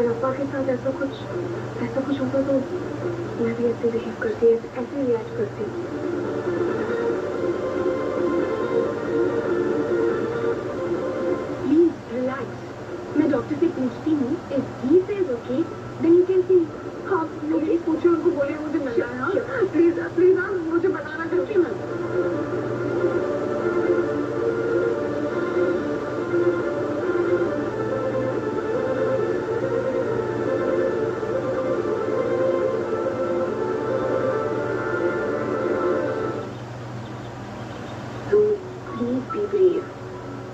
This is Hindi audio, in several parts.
अगर अब्बा के साथ ऐसा कुछ होता तो मैं भी ऐसे बिहेव करती, ऐसे रिएक्ट करती। प्लीज रिलैक्स, मैं डॉक्टर से पूछती हूँ, if he says okay then you can see. हाँ प्लीज पूछो, उनको बोलिए मुझे मिलना है। हाँ प्लीज प्लीज हाँ मुझे बनाना करके मत।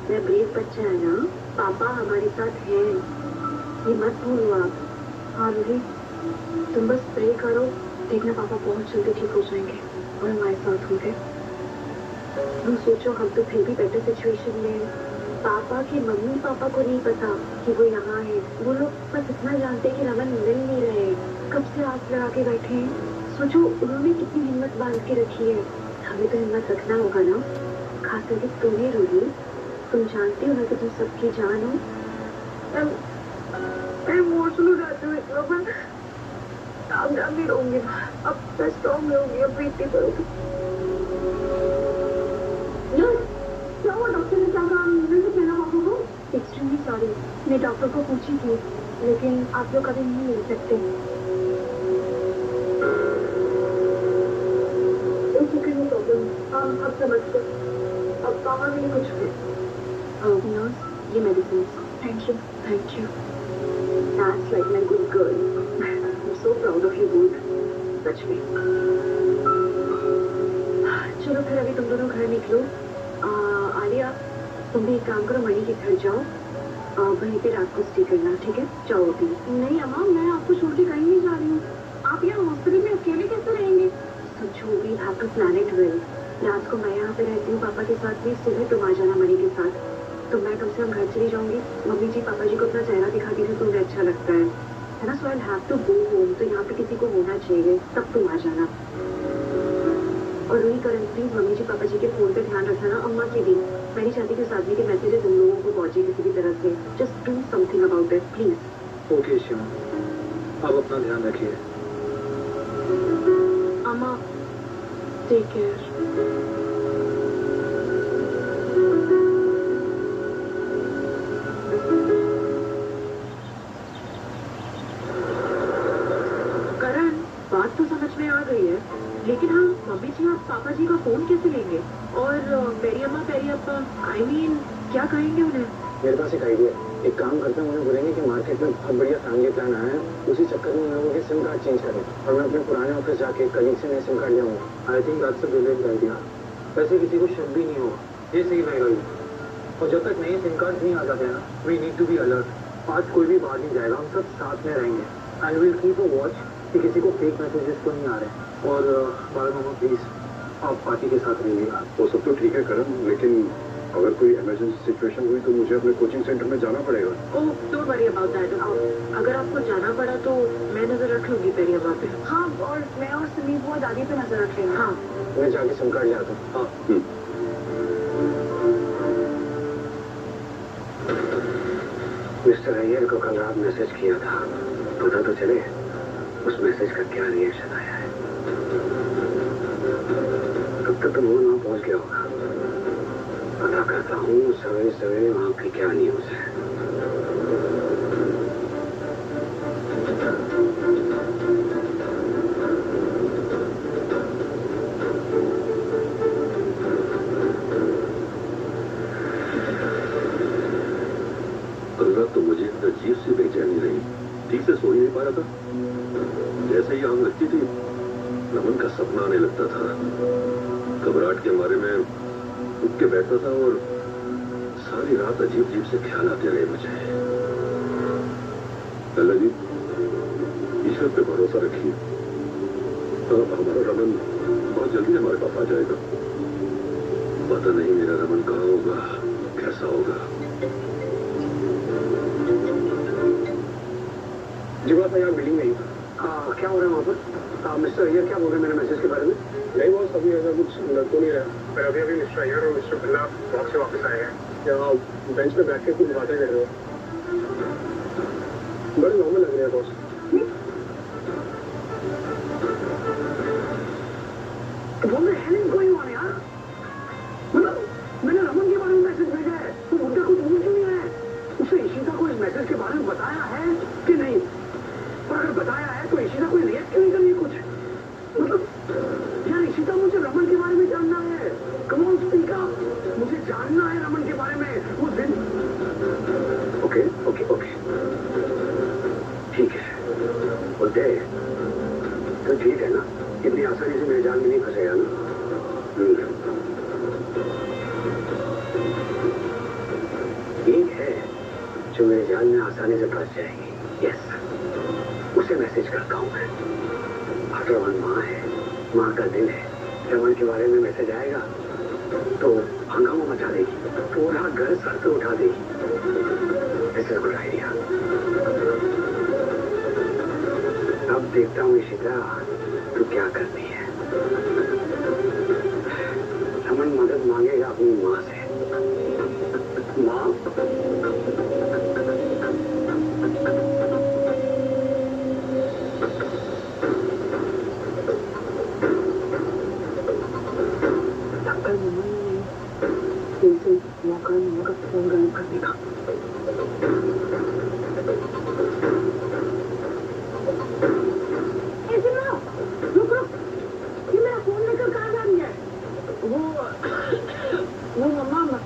मैं ब्रेव बच्चा है ना, पापा हमारे साथ हैं, ये मत भूलो आप। हाँ रूही, तुम बस प्रे करो, देखना पापा बहुत जल्दी ठीक हो जाएंगे और हमारे साथ होंगे। तुम सोचो, हम तो फिर भी बेटर सिचुएशन में। पापा के मम्मी पापा को नहीं पता कि वो यहाँ है, वो लोग बस इतना जानते कि रमन मिल नहीं रहे, कब से आस लगा के बैठे हैं। सोचो उन्होंने कितनी हिम्मत बांध के रखी है, हमें तो हिम्मत रखना होगा ना, खास करके तुम्हें रूही, तुम जानती हो ना कि तुम सबकी जान हो। मैं इमोशनल हो जाती हूँ इतना, पर आप नहीं रहूंगी, अब मैं स्ट्रॉन्ग रहूंगी, अब इतनी करोगी। क्या हुआ, डॉक्टर ने क्या कहा, मुझे तो कहना पापा को। एक्सट्रीमली सॉरी, मैं डॉक्टर को पूछी थी, लेकिन आप लोग कभी नहीं मिल सकते। ओके नो प्रॉब्लम, अब समझ गए, अब पापा के लिए कुछ भी। नर्स, ये medicine. Thank you. That's like my good girl. I'm so proud of you both. सच में। चलो फिर अभी तुम दोनों घर निकलो। आलिया, तुम भी एक काम करो, मणि के घर जाओ, वहीं पे रात को स्टे करना, ठीक है? जाओ अभी। नहीं अम्मा, मैं आपको छोड़ के कहीं नहीं जा रही हूँ। आप यहाँ हॉस्पिटल में अकेले कैसे रहेंगे? तो जो भी have to plan it well. रात को मैं यहाँ पे रहती हूँ पापा के साथ भी, सुबह तुम आ जाना मणि के साथ। तो मैं कम से कम घर चली जाऊंगी, मम्मी जी पापा जी को अपना चेहरा दिखा दीजिए तो मुझे अच्छा लगता है ना? So I have to go home, तो यहाँ पे किसी को होना चाहिए, तब तुम आ जाना। और रूही करण, प्लीज मम्मी जी पापा जी के फोन पे ध्यान रखना ना, अम्मा की भी। मैं नहीं चाहती कि उस आदमी के मैसेजेस उन लोगों को पहुंचे किसी भी तरह से। Just do something about it please. Okay Shiv, आप अपना ध्यान रखिए। अम्मा टेक केयर। बात तो समझ में आ गई है, लेकिन हम मम्मी जी और पापा जी का फोन कैसे लेंगे? और पेरी अम्मा पेरी अप्पा, आई मीन क्या कहेंगे उन्हें? मेरे पास एक आइडिया, एक काम करता हूँ, उन्हें बोलेंगे कि मार्केट में बहुत बढ़िया फैमिली प्लान आया है, उसी चक्कर में उन्हें उनके सिम कार्ड चेंज करें और मैं अपने पुराने ऑफिस जाके कलीग से नए सिम कार्ड ले आऊँगा। I think that's a brilliant idea. वैसे किसी को शक भी नहीं होगा, ये सही रहेगा। और जब तक नए सिम कार्ड नहीं आ जाते ना, we need to be alert. आज कोई भी बाहर नहीं जाएगा, हम सब साथ में रहेंगे and will keep a watch कि किसी को फेक मैसेजेस तो नहीं आ रहे। और बाल मामा प्लीज आप पार्टी के साथ रहिएगा। वो सब तो ठीक है करण, लेकिन अगर कोई इमरजेंसी सिचुएशन हुई तो मुझे अपने कोचिंग सेंटर में जाना पड़ेगा। Oh don't worry about that. अगर आपको जाना पड़ा तो मैं नजर रख लूंगी पेरी अम्मा पे। हाँ, और मैं और सुनील बुआ दादी पे नजर रख लेंगे। हाँ, मैं जाके सिम कार्ड ले आता हूँ। हाँ। मिस्टर अय्यर को कल रात मैसेज किया था, पता तो चले उस मैसेज का क्या रिएक्शन आया है। तब तक तो मोहन वहां पहुंच गया होगा। पता करता हूँ सवेरे सवेरे वहां की क्या न्यूज है। कल रात तो मुझे अजीब सी बेचैनी रही, ठीक से सो ही नहीं पा रहा था। जैसे ही आग लगती थी रमन का सपना आने लगता था, घबराहट के मारे में उठ के बैठता था और सारी रात अजीब अजीब से ख्याल आते रहे मुझे। अल्लाह जी, ईश्वर पे भरोसा रखिए, हमारा रमन बहुत जल्दी हमारे पास आ जाएगा। पता नहीं मेरा रमन कहाँ होगा, कैसा होगा। जीवा था यहाँ बिल्डिंग में ही। क्या हो रहा है वहाँ पर? मिस्टर अय्यर क्या बोल रहे हैं मेरे मैसेज के बारे में? नहीं बॉस, अभी ऐसा कुछ लग तो नहीं रहा, पर अभी मिस्टर अय्यर और मिस्टर बिल्ला वॉक से वापस आए हैं। क्या बेंच पे बैठ के कुछ बातें कर रहे हो? बड़े नॉर्मल लग रहे हैं बॉस। वो मैं है नहीं कोई हुआ यार, मतलब मैंने रमन के बारे में मैसेज भेजा है तो मुद्दा कुछ भूल क्यों नहीं है? उसे ईशिता को इस मैसेज के बारे में बताया है कि नहीं? और अगर बताया है तो ईशिता कोई रिएक्ट क्यों नहीं कर रही है कुछ? मतलब यार ईशिता, मुझे रमन के बारे में जानना है। कम ऑन स्पीक अप, मुझे जानना है रमन के बारे में। उस दिन ओके ओके ओके ठीक है बोलते तो ठीक है ना, इतनी आसानी से मेरे जाल में नहीं फंसेगा ना। एक है जो मेरे जाल में आसानी से फंस जाएगी। यस, उसे मैसेज करता हूँ मैं। और रमन माँ है, माँ का दिल है। रमन के बारे में मैसेज आएगा तो हंगामा मचा देगी, पूरा घर सर पे उठा देगी। This is good idea. अब देखता हूँ ईशिता तू क्या करती है। रमन मदद मांगेगा अपनी माँ से। माँ मौका नहीं होगा फोन गायब करने का। रुक रुक, ये मेरा फोन लेकर कहाँ जा रही है? वो मम्मा,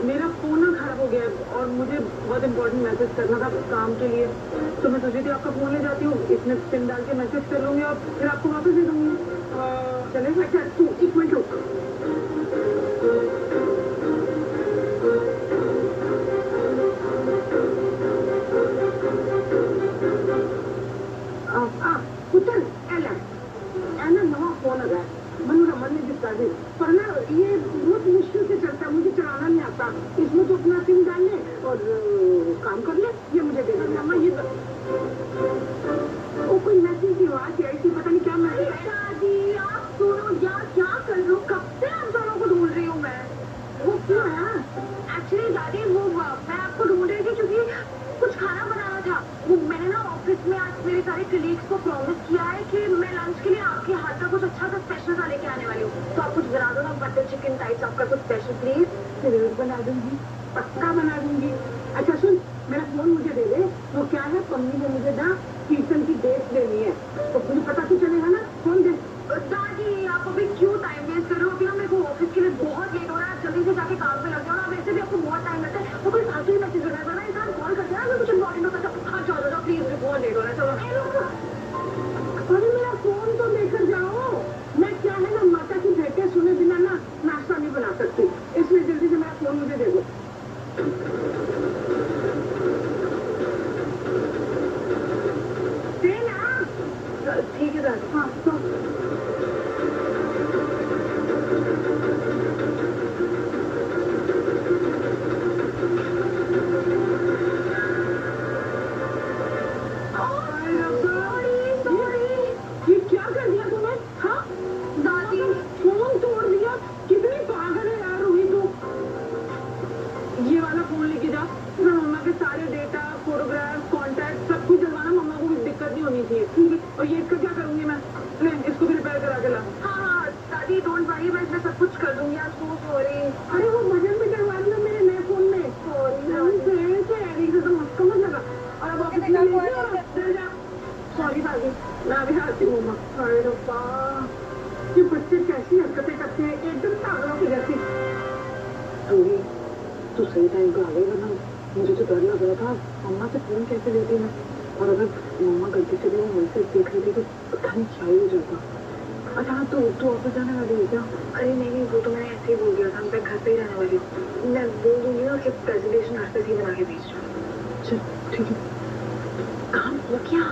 मेरा फोन ना खराब हो गया है और मुझे बहुत इम्पोर्टेंट मैसेज करना था काम के लिए, तो मैं सोची थी आपका फोन ले जाती हूँ, इसमें पिन डाल के मैसेज कर लूंगी और फिर आपको वापस दे दूंगी। चलेगा? अच्छा तू एक मिनट रुक। पुत्र एला एना नवा फोन है मनु रमन ने जिता दी, पर ना ये बहुत मुश्किल से चलता है, मुझे चलाना नहीं आता। इसमें तो अपना सिम डाल ले और काम कर ले। ये मुझे दे दो मम्मा। ये वो कोई मैसेज की आवाज है ऐसी, पता नहीं क्या मैसेज। दादी आप सुनो यार, क्या कर रहे हो? कब से आप दोनों को ढूंढ रही हूँ मैं। वो क्यों है? एक्चुअली दादी वो मैं आपको ढूंढ रही थी क्योंकि कुछ खाना बनाना था। वो मैंने ना ऑफिस में आज मेरे सारे कलीग्स को प्रॉमिस किया है कि मैं लंच के लिए आपके हाथ का कुछ अच्छा सा स्पेशल सा लेके आने वाली हूँ, तो आप कुछ बना दो ना, बटर चिकन टाइप्स आपका कुछ स्पेशल प्लीज। जरूर बना दूंगी, पक्का बना दूंगी। अच्छा सुन, मेरा फोन मुझे दे दे। वो क्या है, मम्मी ने मुझे ना कीर्तन की डेट देनी है, तो मुझे पता तो चलेगा ना। फोन दे। दादी आप अभी क्यों टाइम वेस्ट कर रहे हो? अभी ना मेरे को ऑफिस के लिए बहुत लेट हो रहा है, जल्दी से जाके काम पे लग जाओ ना। वैसे भी आपको बहुत टाइम लगता है, वो कोई फालतू ही मैसेज करना है ना, इंसान कॉल करते हैं ना कुछ इम्पोर्टेंट होता है। हाँ चलो जाओ प्लीज, मुझे बहुत लेट हो रहा है। चलो अरे मेरा फोन तो लेकर जाओ। मैं क्या है ना, माता की भेंटें सुने बिना ना नाश्ता नहीं बना सकती, इसलिए जल्दी से मेरा फोन मुझे दे दो। ठीक है दादी। हाँ तो ये क्या कर दिया तुमने? हाँ दादी, फोन तोड़ दिया। कितनी पागल है यार रोही तू। ये वाला फोन लेके जा, इसमें मम्मा के सारे डेटा, फोटोग्राफ, कॉन्टैक्ट सब कुछ डलवाना। मम्मा को भी दिक्कत नहीं होनी चाहिए, ठीक है? और ये इसका क्या करूंगी मैं? ले इसको भी रिपेयर करा के ला। हाँ दादी डोंट वरी, मैं इसमें सब कुछ कर दूंगी। आज सो सॉरी। अरे वो भजन भी डलवा दिया मेरे नए फोन में। सॉरी से तो मस्का मत लगा। और अब ऑफिस में सॉरी दादी, मैं भी आती हूँ मम्मा। अरे रब्बा, ये बच्चे कैसी हरकतें करते हैं, एकदम पागलों की जैसी। तू सही टाइम पे आ गई, वरना मुझे तो डर लग रहा था मम्मा से फोन कैसे लेती मैं, और अगर मम्मा गलती से भी वो मैसेज देख रही थी तो पता नहीं क्या ही हो जाता। अच्छा तो तू ऑफिस जाने वाली है क्या? अरे नहीं, वो तो मैंने ऐसे ही बोल दिया था, मैं घर पे ही रहने वाली हूँ। मैं बोल दूंगी ना कि प्रेजेंटेशन घर पे ही बना के भेज दूँ। चल ठीक है। काम हो क्या?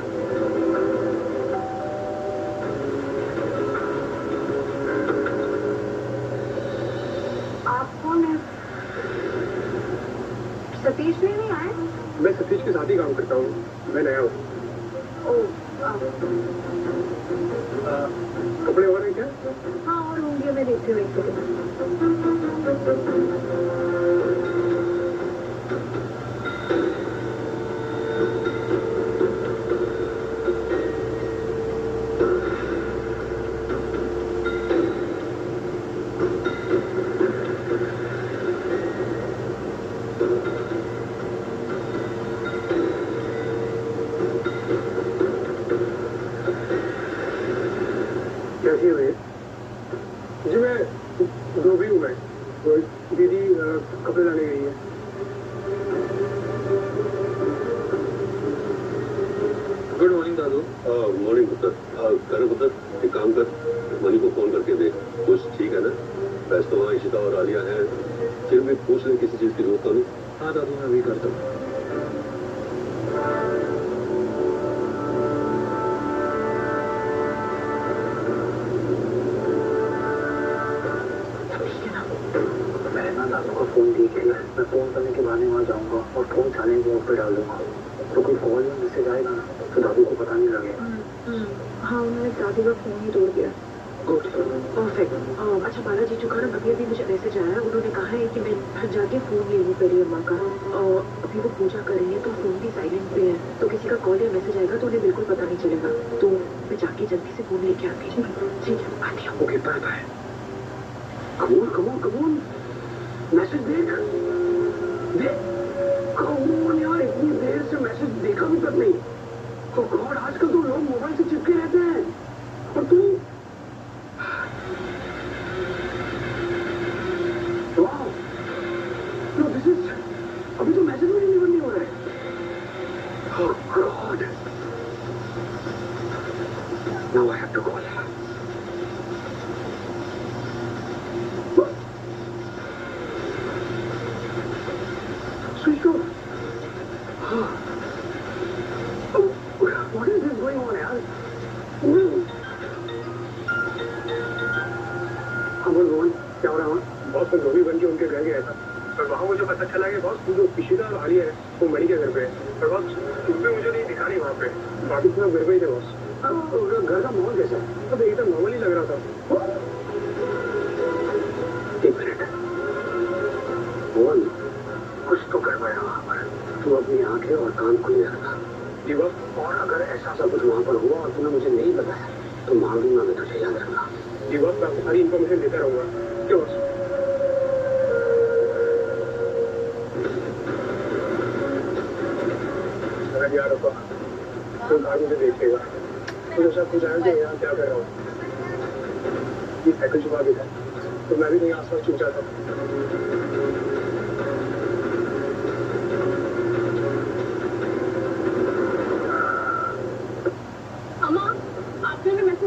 आप कौन है? सतीश नहीं आए? मैं सतीश के साथ ही काम करता हूँ, मैं नया हूँ। कपड़े और हैं क्या? हाँ और होंगे, मैं देखती हूँ एक सेकंड। दादू। मॉर्निंग पुत्र। कर पुत्र, एक काम कर, मनी को फोन करके दे। कुछ ठीक है ना? वैसे तो वहाँ इशिता और आलिया है, फिर भी पूछ ले किसी चीज की जरूरत तो नहीं। हाँ दादू, मैं अभी करता हूँ। मैंने ना दादू का फोन देख लिया। मैं फोन करने के बहाने वहाँ जाऊंगा और फोन साइलेंट मोड पे डाल दूंगा, तो कोई कॉल या मैसेज आएगा ना तो दादू को पता नहीं लगेगा। हाँ, उन्होंने दादी का फोन ही तोड़ दिया। गुड। परफेक्ट। अच्छा बालाजी चुकाना, अभी मुझे मैसेज आया, उन्होंने कहा है कि मैं घर जाके फोन ले लूँ पहले अम्मा का। अभी वो पूजा कर रही है तो फोन भी साइलेंट पे है, तो किसी का कॉल या मैसेज आएगा तो उन्हें बिल्कुल पता नहीं चलेगा। तो मैं जाके जल्दी से फोन लेके आती हूँ। ठीक है, आती हूँ। Okay, bye bye. Come on message देख कमोन यार, इतनी देर से मैसेज देखा भी तक नहीं। तो गॉड, आजकल तो लोग मोबाइल से चिपके रहते हैं और तू वाओ, नो दिस इज, अभी तो मैसेज भी डिलीवर नहीं हो रहा है। Oh god, now I have to call. Switch off. What is this going on, यार? हाँ बोल रोहन, क्या हो रहा है? बॉस को धोबी बन के उनके घर गया था, और वहाँ मुझे पता चला कि बॉस जो इशिता और आलिया है वो मणि के घर पे है, और बॉस तुम भी मुझे नहीं दिखा रही वहाँ पे। बाकी तो घर पे ही थे बॉस। घर का माहौल कैसा है? अब एकदम नॉर्मल ही लग रहा था। एक मिनट रोहन, कुछ तो गड़बड़ है वहाँ पर। तू अपनी आंखें और कान खुले रखना। जी बॉस। और अगर ऐसा सब कुछ वहाँ पर हुआ और तूने मुझे नहीं बताया तो मार दूंगा मैं तुझे, याद रखना। जी बॉस, मैं आपको सारी इन्फॉर्मेशन देता रहूंगा। क्यों बॉस? अगर यार रुको तो बाहर मुझे देख लेगा, मुझे सब कुछ आया कि यहाँ क्या कर रहा हूँ। ये साइकिल छुपा भी था तो मैं भी नहीं आसपास छुप जाता।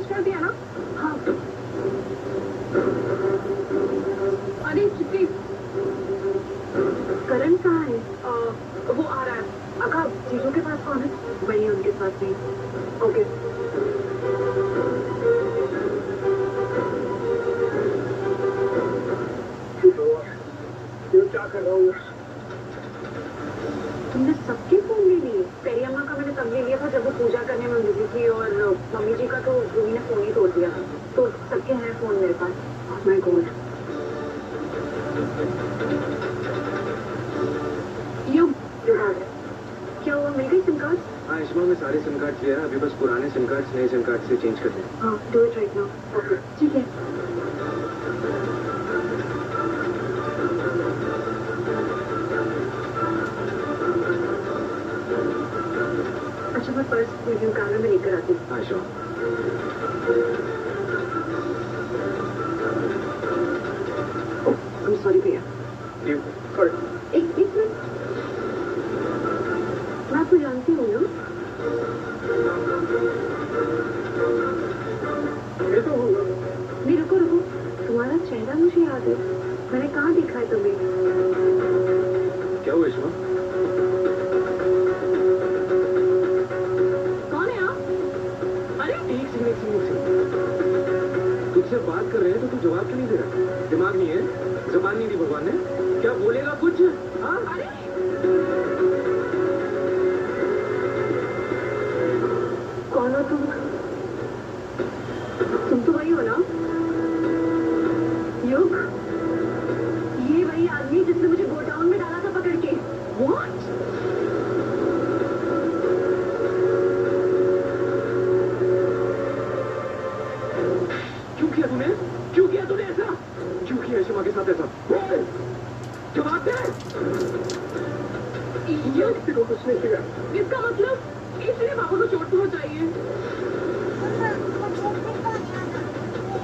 कर दिया ना? हाँ। अरे चिट्ठी, करण कहाँ है? वो आ रहा है। अका, चीजों के पास कौन है? वही उनके साथ नहीं। ओके। क्या कर रहा हूँ? तुमने सबके फोन ले लिए? तेरी अम्मा का मैंने तब ले लिया था जब वो पूजा करने में बिजी थी, और मम्मी जी का तो रूही ने फोन ही तोड़ दिया था। तो सबके हैं फोन मेरे पास। My God. क्या हुआ, मिल गई सिम कार्ड? हाँ इश्मा, में सारे सिम कार्ड क्लियर है, अभी बस पुराने सिम कार्ड नए सिम कार्ड से चेंज करते हैं। हाँ, do it right now. Okay, ठीक है। अच्छा, मैं पर्स वीडियो कैमरा में लेकर आती हूँ। हाँ श्योर। I'm sorry भैया। एक मिनट, मैं आपको जानती हूँ ना? नहीं, रुको रुको, तुम्हारा चेहरा मुझे याद है, मैंने कहाँ देखा है तुम्हें? क्या हुआ इश्मा? कौन है आप? अरे एक सेकंड। तुझसे बात कर रहे हैं तो तू जवाब क्यों नहीं दे रहा? दिमाग नहीं है? जबान नहीं दी भगवान ने? क्या बोलेगा कुछ? हाँ? अरे कौन हो तुम? तुम तो वही हो ना, युग? ये वही आदमी जिसने मुझे गोडाउन में डाला था पकड़ के। What? क्यों किया तूने? क्यों किया तूने ऐसा? क्यों किया इश्मा के साथ ऐसा? बोल! जवाब दे! युग, कुछ नहीं किया। इसका मतलब इसलिए बाबा को चोट पहुंचाई है।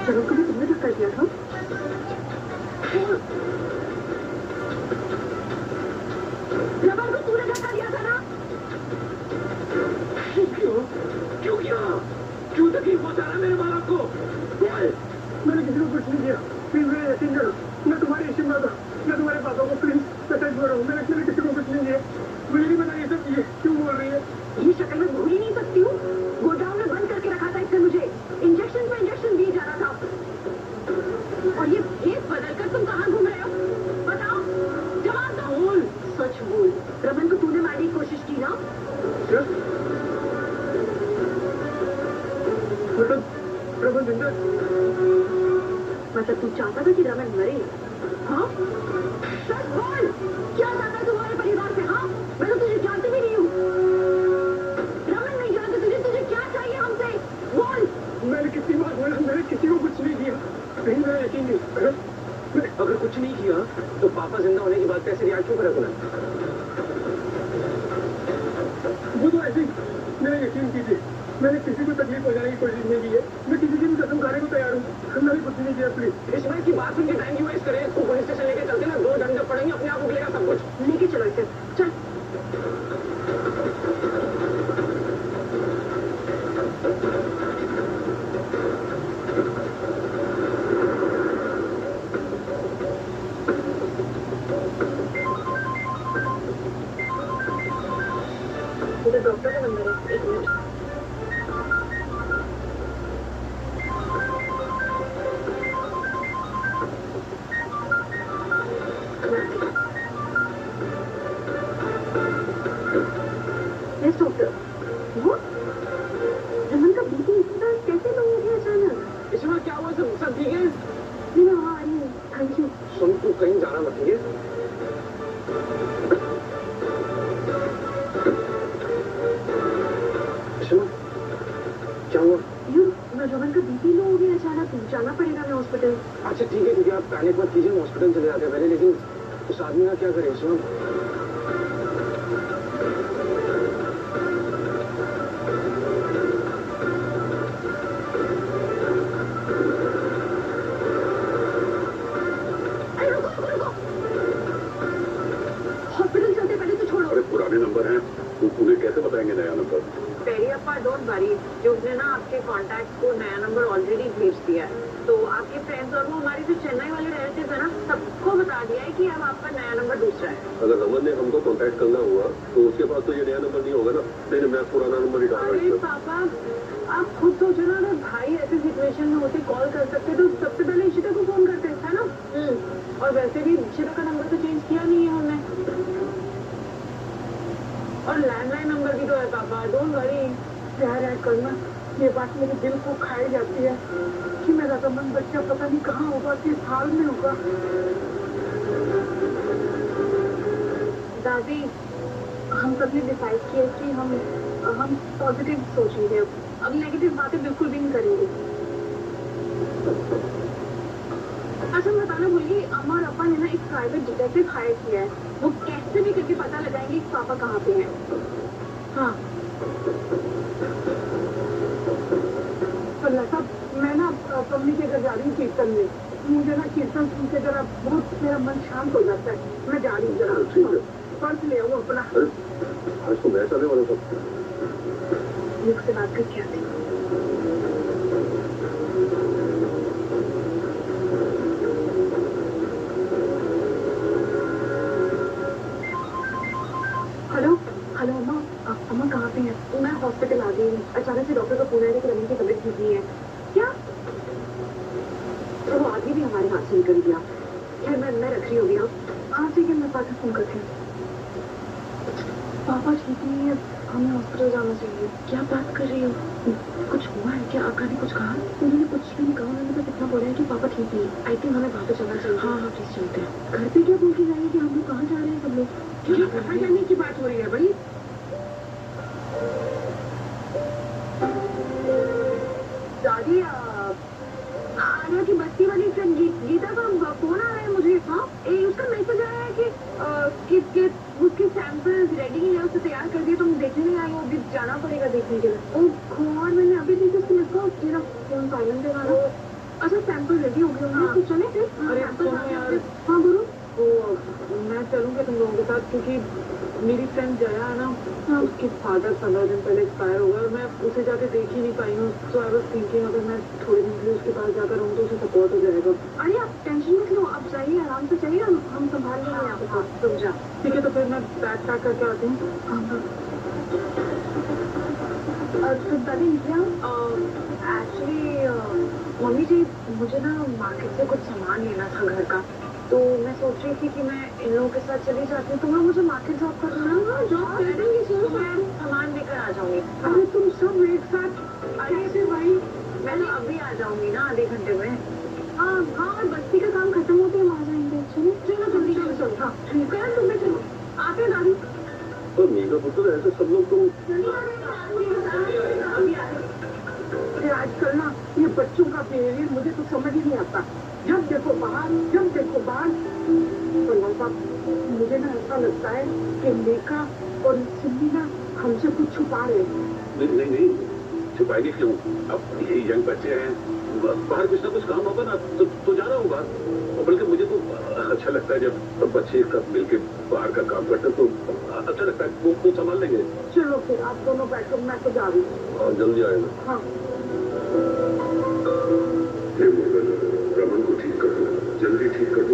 चलो, कभी तुमने धक्का दिया था? रबर को तूने धक्का दिया था ना? क्यों क्यों तकलीफ पहुंचा रहा है मेरे माँ बाप को? मैंने किसी को कुछ नहीं किया, प्लीज मेरा यकीन करो। मैं तुम्हारी आशीर्वाद हूँ, मैं तुम्हारे पापा को प्लीज सच बोल रहा हूँ। मैंने किसी को कुछ नहीं किया। मुझे नहीं पता ये सब ये क्यों बोल रही है। ये शक्ल मैं भूल ही नहीं सकती हूँ। गोडाउन में बंद करके रखा था इसने मुझे। इंजेक्शन पे इंजेक्शन दिए जा रहा था। और ये भेस बदल कर तुम कहाँ घूम रहे हो? बताओ, जवाब दो। बोल, सच बोल। रमन को तूने मारने की कोशिश की ना? रमन जिंदा? मतलब तू चाहता था कि रमन मरे? हाँ? सच बोल, क्या चाहता है तुम्हारे परिवार से? हाँ, मैं तो तुझे जानती भी नहीं हूँ। रमन नहीं जानते तुझे, तुझे क्या चाहिए हमसे? बोल। मैंने कितनी बार बोला, मैंने किसी को कुछ नहीं किया। नहीं, मेरा यकीन नहीं। अगर कुछ नहीं किया तो पापा जिंदा होने की बात पे ऐसे रिएक्ट क्यों करे तूने? वो तो ऐसे ही, मेरा यकीन कीजिए, मैंने किसी को तकलीफ पहुंचाने की कोशिश नहीं की है। मैं किसी की भी कसम खाने को तैयार हूँ। मैंने कुछ नहीं किया। प्लीज इस बात की बात सुन के टाइम क्यों वेस्ट करें? इसको पुलिस स्टेशन लेके चलते ना, 2 डंडे पड़ेंगे, अपने आप उगलेगा सब कुछ। लेके चलो इसे, चल। ये तो डॉक्टर का नंबर है, 1 मिनट। Yes doctor. वो रमन का बीपी इतना कैसे लो हो गया अचानक? इसमें क्या हुआ? सब ठीक है? नहीं, मैं वहाँ आ रही हूँ। Thank you. सुन, तू कहीं जाना मत, ठीक है? क्या हुआ? यू, रमन का बीपी लो हो गया अचानक। जाना पड़ेगा हमें हॉस्पिटल। अच्छा ठीक है, आप पैनिक मत कीजिए, हॉस्पिटल चले जाते हैं पहले। लेकिन उस आदमी का क्या करें? सुनो, हॉस्पिटल चलते पहले तो छोड़ो। अरे पुराने नंबर हैं, उन्हें कैसे बताएंगे नया नंबर? पेरियप्पा डोंट वरी, जो उसने ना आपके कॉन्टैक्ट को नया नंबर ऑलरेडी भेज दिया है। तो आपके फ्रेंड्स और वो हमारे जो चेन्नई वाले रिलेटिव है ना, सबको बता दिया है कि अब आपका नया नंबर दूसरा है। अगर रमन ने हमको कांटेक्ट करना हुआ तो उसके पास तो ये नया नंबर नहीं होगा ना? नहीं, मैं पुराना नंबर ही डाल अरे रहा हूँ। पापा, आप खुद सोचो ना, अगर भाई ऐसी सिचुएशन में होते कॉल कर सकते तो सबसे पहले इशिता को फोन करते, है ना? और वैसे भी इशिता का नंबर तो चेंज किया नहीं है हमने। और लैंडलाइन नंबर भी तो है पापा, डोंट वरी। प्यार है करना, ये बात मेरे दिल को खाई जाती है कि मेरा रमन बच्चा पता नहीं कहाँ होगा, किस हाल में होगा। दादी, हम सबने डिसाइड किया कि हम पॉजिटिव सोचेंगे। अब नेगेटिव बातें बिल्कुल भी नहीं करेंगे। अच्छा, मैं बताना भूल गई, अम्मा और अपा ने ना एक प्राइवेट डिटेक्टिव हायर किया है। वो कैसे भी करके पता लगाएंगे कि पापा कहाँ पे हैं। हाँ, साहब, मैं ना मम्मी के घर जा रही हूँ कीर्तन में। मुझे ना कीर्तन सुन के जरा बहुत मेरा मन शांत हो जाता है। मैं जा रही हूँ जरा। ठीक है। पर्स ले आओ अपना। अरे आज तो मैं चलने वाला था। मुझ से बात करके आते हैं। हेलो हेलो अम्मा, अम्मा कहाँ पे हैं? मैं हॉस्पिटल आ गई हूँ। अचानक से डॉक्टर का फोन आया कि रमन की तबीयत ठीक नहीं है। क्या? तो वो आदमी भी हमारे हाथ से निकल गया। खैर मैं रख रही होगी। हाँ ठीक है, मैं बाद में फोन करती हूँ। पापा ठीक नहीं है, हमें हॉस्पिटल जाना चाहिए। क्या बात कर रही हो? कुछ हुआ है क्या? आका ने कुछ कहा? उन्होंने कुछ भी नहीं कहा। उन्होंने बस इतना बोला है कि पापा ठीक नहीं है। आई थिंक हमें वहाँ पे चलना चाहिए। हाँ हाँ प्लीज चलते हैं। घर पे क्या बोल के जाएंगे कि हम लोग कहाँ जा रहे हैं सब लोग? क्या कहाँ जाने की बात हो रही है भाई? दादी, आर्या की बस्ती वाली फ्रेंड गीता का फोन आ रहा है मुझे। हाँ, उसका मैसेज आया है कि उसके सैंपल्स रेडी है, उसे तैयार कर दिए। तुम देखने नहीं आई हो? अभी जाना पड़ेगा देखने के लिए। ओह गॉड, मैंने अभी देखा उसको मिस कॉल किया। फोन साइलेंट है। अच्छा, सैंपल रेडी हो गए होंगे तो चले फिर। अरे सुनो यार, हाँ बोलो। तो मैं चलूंगी तुम लोगों के साथ, क्योंकि मेरी फ्रेंड जया है ना, उसके फादर 15 दिन पहले एक्सपायर हो गए और मैं उसे जाके देख ही नहीं पाई हूँ। तो आई वाज थिंकिंग अगर मैं थोड़े दिन के लिए उसके पास जाकर रहूँ तो उसे सपोर्ट हो जाएगा। अरे आप टेंशन मत लो, आप जाइए, आराम से जाइए, हम संभाल लेंगे आपको। तुम जा। ठीक है, तो फिर मैं बैग पैक करके आती हूँ। तो दादी निकले एक्चुअली मम्मी जी, मुझे ना मार्केट से कुछ सामान लेना था घर का, तो मैं सोच रही थी कि मैं इन लोगों के साथ चली जाती हूँ। तो मैं मुझे मार्केट ड्रॉप कर देना, ड्रॉप कर देंगी, तो मैं सामान लेकर आ जाऊंगी। अरे तुम सब एक साथ अरे भाई, मैं तो अभी आ जाऊंगी ना, आधे घंटे में। हाँ हाँ, और बस्ती का काम खत्म होते हम आ जाएंगे। चलो चलो जल्दी चलो चलो। हाँ ठीक है, तुम्हें चलो आते दादी। तो मीका पुत्र ऐसे सब लोग तो अभी आते। अरे आजकल ना ये बच्चों का बिहेवियर मुझे तो समझ ही नहीं आता। जब देखो बाहर, जब देखो बाहर। तो लौका, मुझे ना ऐसा लगता है कि मेका और सिद्धि ना हमसे कुछ छुपा रहे हैं। नहीं छुपाएंगे क्यों? अब यही यंग बच्चे हैं, बाहर कुछ ना कुछ काम होगा ना तो जाना होगा। और बल्कि मुझे तो अच्छा लगता है जब बच्चे सब मिलके बाहर का काम करते हैं, तो अच्छा लगता है, वो संभाल लेंगे। चलो फिर आप दोनों बैठो, मैं तो जा रही हूँ। और जल्दी आएगा। हाँ रमन को ठीक कर दो, जल्दी ठीक कर दो।